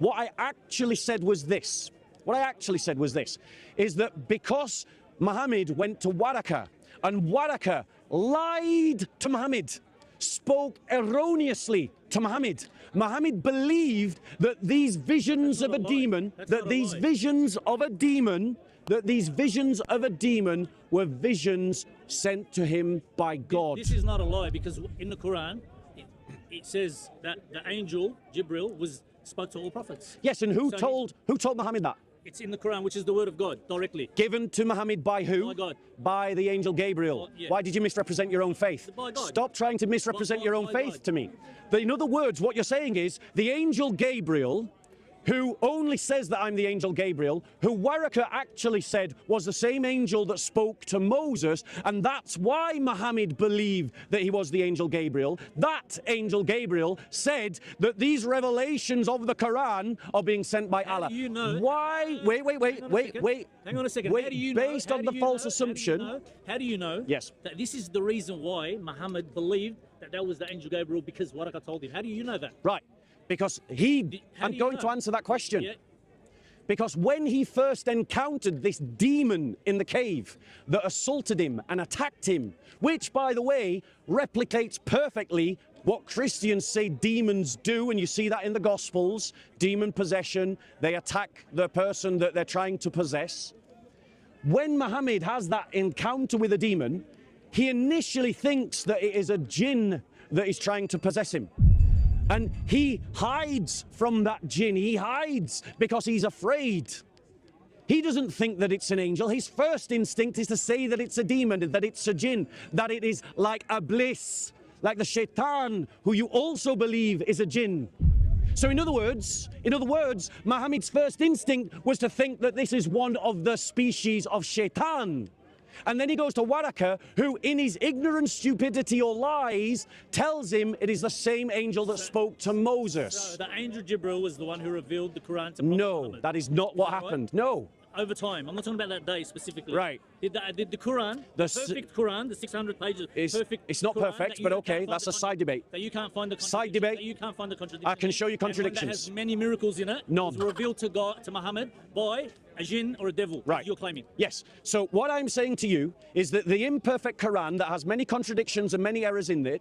What I actually said was this. Is that because Muhammad went to Waraqah, and Waraqah lied to Muhammad, spoke erroneously to Muhammad. Muhammad believed that these visions of a demon, that these visions of a demon were visions sent to him by God. This is not a lie, because in the Quran, it says that the angel, Jibril, spoke to all prophets. Yes, and who told Muhammad that? It's in the Quran, which is the word of God, directly. Given to Muhammad by who? By God. By the angel Gabriel. Yeah. Why did you misrepresent your own faith? By God. Stop trying to misrepresent your own faith God. to me. In other words, what you're saying is, the angel Gabriel, who only says that I'm the angel Gabriel, who Waraqah actually said was the same angel that spoke to Moses, and that's why Muhammad believed that he was the angel Gabriel. That angel Gabriel said that these revelations of the Quran are being sent by Allah. How do you know? Why? Wait. Hang on a second. Wait, How do you know? based on the false assumption. How do you know? Yes. That this is the reason why Muhammad believed that was the angel Gabriel, because Waraqah told him. How do you know that? Right. Because I'm going to answer that question. Yeah. Because when he first encountered this demon in the cave that assaulted him and attacked him, which, by the way, replicates perfectly what Christians say demons do, and you see that in the Gospels, demon possession, they attack the person that they're trying to possess. When Muhammad has that encounter with a demon, he initially thinks that it is a jinn that is trying to possess him. And he hides from that jinn. He hides because he's afraid. He doesn't think that it's an angel. His first instinct is to say that it's a demon, that it's a jinn, that it is like a bliss, like the shaitan, who you also believe is a jinn. So in other words, Muhammad's first instinct was to think that this is one of the species of shaitan. And then he goes to Waraqah, who in his ignorance, stupidity or lies, tells him it is the same angel that spoke to Moses. So the angel Jibril was the one who revealed the Quran to Prophet Muhammad. That is not what happened. Right? No. Over time. I'm not talking about that day specifically. Right. Did the Quran, the perfect Quran, the 600 pages, perfect it's not Quran, perfect, but okay, that's a side debate. That you can't find the side debate. That you can't find the contradiction. I can show you contradictions. And one that has many miracles in it. None. Was revealed to God, to Muhammad, by a jinn or a devil. Right. You're claiming. Yes. So what I'm saying to you is that the imperfect Quran that has many contradictions and many errors in it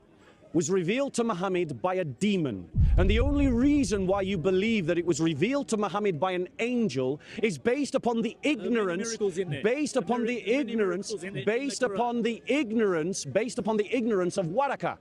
was revealed to Muhammad by a demon. And the only reason why you believe that it was revealed to Muhammad by an angel is based upon the ignorance, based upon the ignorance of Waraqah.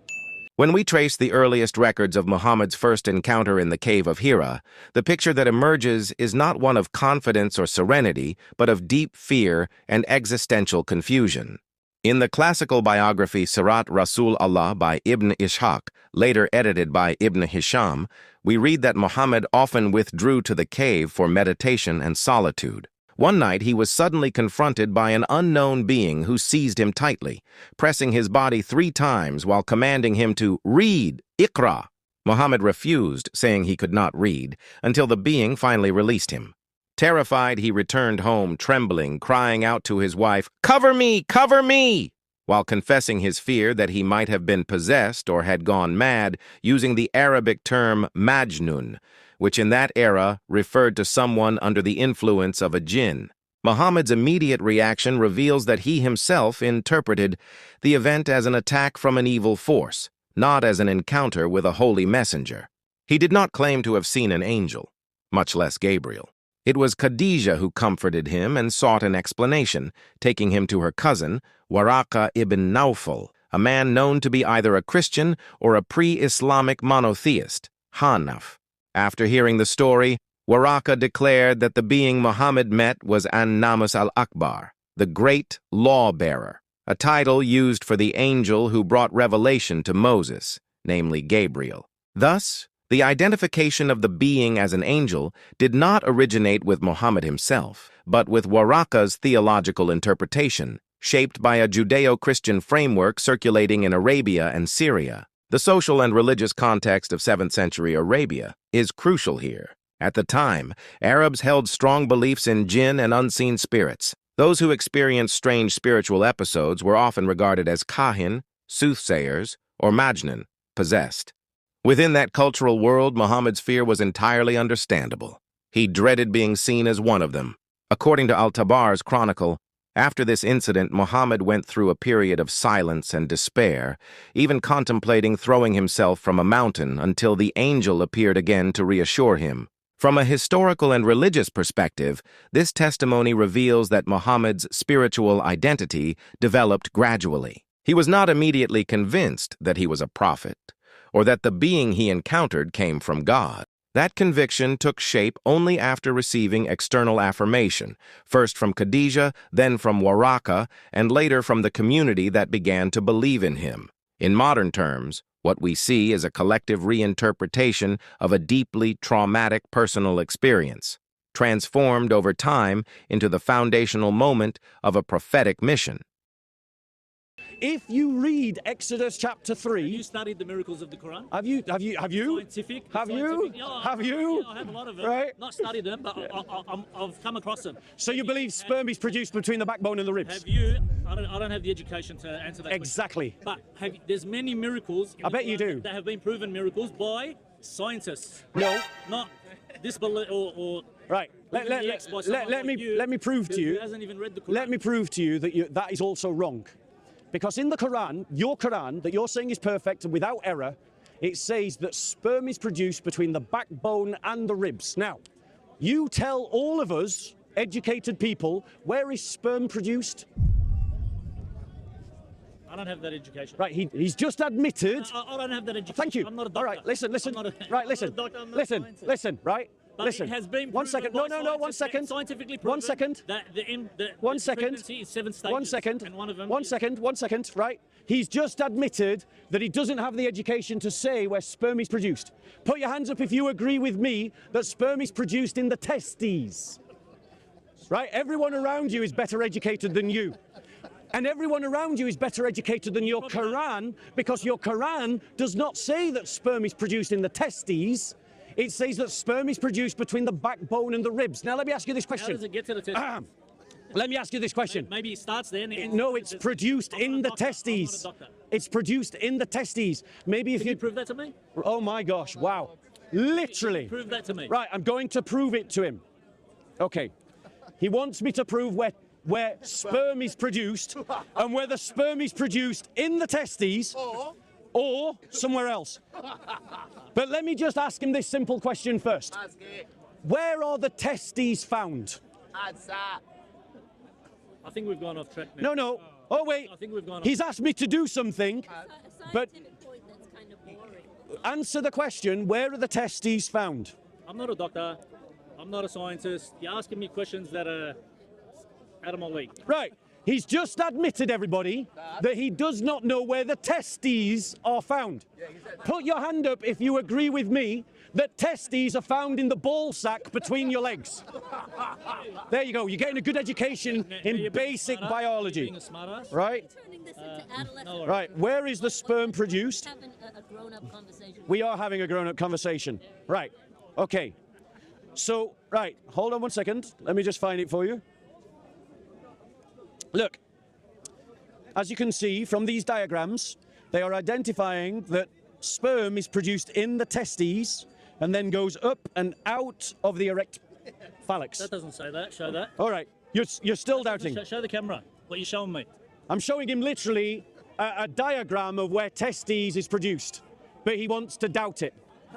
When we trace the earliest records of Muhammad's first encounter in the Cave of Hira, the picture that emerges is not one of confidence or serenity, but of deep fear and existential confusion. In the classical biography Sirat Rasul Allah by Ibn Ishaq, later edited by Ibn Hisham, we read that Muhammad often withdrew to the cave for meditation and solitude. One night he was suddenly confronted by an unknown being who seized him tightly, pressing his body 3 times while commanding him to read, Iqra. Muhammad refused, saying he could not read, until the being finally released him. Terrified, he returned home, trembling, crying out to his wife, "Cover me! Cover me!" while confessing his fear that he might have been possessed or had gone mad, using the Arabic term majnun, which in that era referred to someone under the influence of a jinn. Muhammad's immediate reaction reveals that he himself interpreted the event as an attack from an evil force, not as an encounter with a holy messenger. He did not claim to have seen an angel, much less Gabriel. It was Khadijah who comforted him and sought an explanation, taking him to her cousin, Waraqah ibn Nawfal, a man known to be either a Christian or a pre-Islamic monotheist, Hanaf. After hearing the story, Waraqah declared that the being Muhammad met was an-Nāmūs al-Akbar, the great law-bearer, a title used for the angel who brought revelation to Moses, namely Gabriel. Thus, the identification of the being as an angel did not originate with Muhammad himself, but with Waraqah's theological interpretation, shaped by a Judeo-Christian framework circulating in Arabia and Syria. The social and religious context of 7th century Arabia is crucial here. At the time, Arabs held strong beliefs in jinn and unseen spirits. Those who experienced strange spiritual episodes were often regarded as kahin, soothsayers, or majnun, possessed. Within that cultural world, Muhammad's fear was entirely understandable. He dreaded being seen as one of them. According to al-Tabar's chronicle, after this incident, Muhammad went through a period of silence and despair, even contemplating throwing himself from a mountain until the angel appeared again to reassure him. From a historical and religious perspective, this testimony reveals that Muhammad's spiritual identity developed gradually. He was not immediately convinced that he was a prophet, or that the being he encountered came from God. That conviction took shape only after receiving external affirmation, first from Khadijah, then from Waraqah, and later from the community that began to believe in him. In modern terms, what we see is a collective reinterpretation of a deeply traumatic personal experience, transformed over time into the foundational moment of a prophetic mission. If you read Exodus chapter 3... Have you studied the miracles of the Quran? Have you? Scientific? Have you? Yeah, Have you? Yeah, I have a lot of them. Right. Not studied them, but I've come across them. So you believe sperm is produced between the backbone and the ribs? Have you? I don't have the education to answer that Exactly. question. But there's many miracles in I the bet you Quran do. that have been proven miracles by scientists. No. Not disbelief or Right. let me prove to you. Who hasn't even read the Quran. Let me prove to you that that is also wrong. Because in the Quran, your Quran, that you're saying is perfect and without error, it says that sperm is produced between the backbone and the ribs. Now, you tell all of us, educated people, where is sperm produced? I don't have that education. Right, he's just admitted. I don't have that education. Thank you. I'm not a doctor. All right, listen. Right, listen. Right. But listen. It has been one second. No, 1 second. Scientifically proven 1 second. That the 1 second. pregnancy is 7 stages. 1 second. And one of them 1 second. 1 second. Right. He's just admitted that he doesn't have the education to say where sperm is produced. Put your hands up if you agree with me that sperm is produced in the testes. Right. Everyone around you is better educated than you. And everyone around you is better educated than your Quran, because your Quran does not say that sperm is produced in the testes. It says that sperm is produced between the backbone and the ribs. Now, let me ask you this question. How does it get to the testes? Let me ask you this question. Maybe it starts there. No, it's produced in the testes. It's produced in the testes. Maybe if Can you prove that to me? Oh my gosh, wow. Literally. Prove that to me. Right, I'm going to prove it to him. Okay. He wants me to prove where sperm is produced, and whether sperm is produced in the testes or somewhere else. But let me just ask him this simple question first. Where are the testes found? I think we've gone off track now. No. Oh, wait. I think we've gone off. He's asked me to do something, but point that's kind of boring. answer the question, where are the testes found? I'm not a doctor. I'm not a scientist. You're asking me questions that are out of my league. Right. He's just admitted, everybody, that he does not know where the testes are found. Put your hand up if you agree with me that testes are found in the ball sack between your legs. There you go. You're getting a good education in basic biology. Being a smartass. Right? Turning this into adolescent. no. Right. Where is the sperm produced? Having a grown-up conversation. We are having a grown-up conversation. Right. Okay. So, right. Hold on 1 second. Let me just find it for you. Look, as you can see from these diagrams, they are identifying that sperm is produced in the testes and then goes up and out of the erect phalanx. That doesn't say that. Show that. All right, you're still doubting. Show the camera what you're showing me. I'm showing him literally a diagram of where testes is produced, but he wants to doubt it.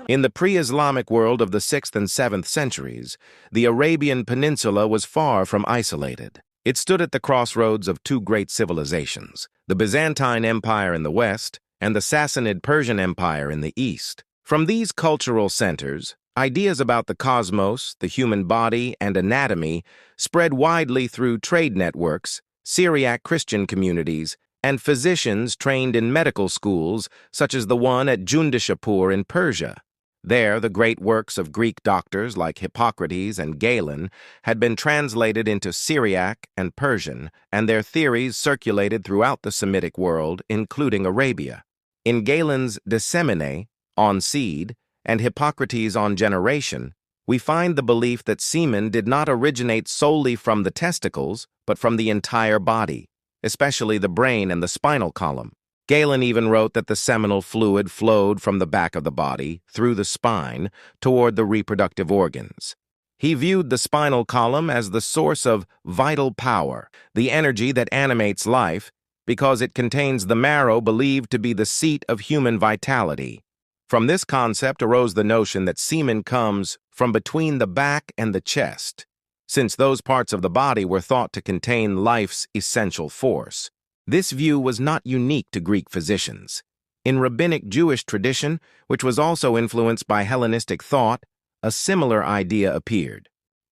In the pre-Islamic world of the 6th and 7th centuries, the Arabian Peninsula was far from isolated. It stood at the crossroads of two great civilizations, the Byzantine Empire in the west and the Sassanid Persian Empire in the east. From these cultural centers, ideas about the cosmos, the human body, and anatomy spread widely through trade networks, Syriac Christian communities, and physicians trained in medical schools such as the one at Jundishapur in Persia. There, the great works of Greek doctors like Hippocrates and Galen had been translated into Syriac and Persian, and their theories circulated throughout the Semitic world, including Arabia. In Galen's De Semine, on seed, and Hippocrates on generation, we find the belief that semen did not originate solely from the testicles, but from the entire body, especially the brain and the spinal column. Galen even wrote that the seminal fluid flowed from the back of the body, through the spine, toward the reproductive organs. He viewed the spinal column as the source of vital power, the energy that animates life, because it contains the marrow believed to be the seat of human vitality. From this concept arose the notion that semen comes from between the back and the chest, since those parts of the body were thought to contain life's essential force. This view was not unique to Greek physicians. In rabbinic Jewish tradition, which was also influenced by Hellenistic thought, a similar idea appeared.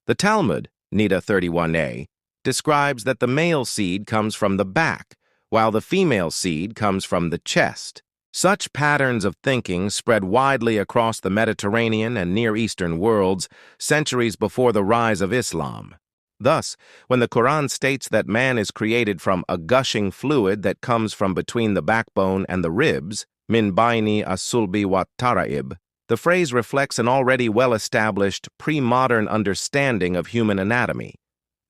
The Talmud, Nida 31a, describes that the male seed comes from the back, while the female seed comes from the chest. Such patterns of thinking spread widely across the Mediterranean and Near Eastern worlds centuries before the rise of Islam. Thus, when the Qur'an states that man is created from a gushing fluid that comes from between the backbone and the ribs, min baini as-sulbi wa tara'ib, the phrase reflects an already well-established pre-modern understanding of human anatomy,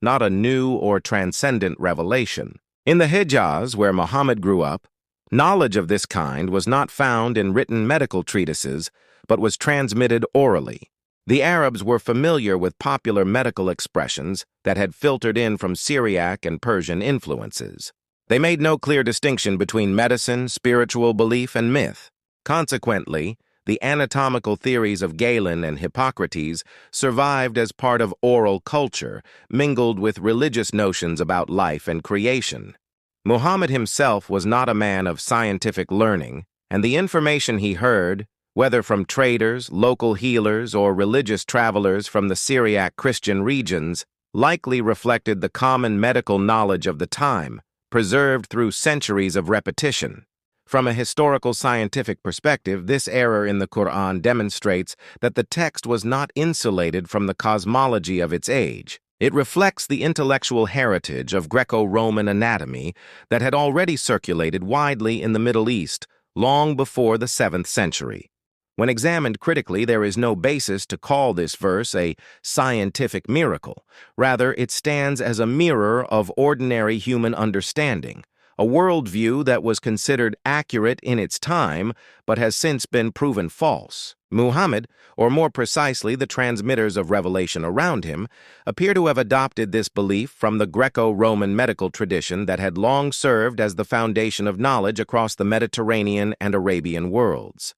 not a new or transcendent revelation. In the Hijaz, where Muhammad grew up, knowledge of this kind was not found in written medical treatises, but was transmitted orally. The Arabs were familiar with popular medical expressions that had filtered in from Syriac and Persian influences. They made no clear distinction between medicine, spiritual belief, and myth. Consequently, the anatomical theories of Galen and Hippocrates survived as part of oral culture, mingled with religious notions about life and creation. Muhammad himself was not a man of scientific learning, and the information he heard, whether from traders, local healers, or religious travelers from the Syriac Christian regions, likely reflected the common medical knowledge of the time, preserved through centuries of repetition. From a historical scientific perspective, this error in the Qur'an demonstrates that the text was not insulated from the cosmology of its age. It reflects the intellectual heritage of Greco-Roman anatomy that had already circulated widely in the Middle East long before the 7th century. When examined critically, there is no basis to call this verse a scientific miracle. Rather, it stands as a mirror of ordinary human understanding, a worldview that was considered accurate in its time but has since been proven false. Muhammad, or more precisely the transmitters of revelation around him, appear to have adopted this belief from the Greco-Roman medical tradition that had long served as the foundation of knowledge across the Mediterranean and Arabian worlds.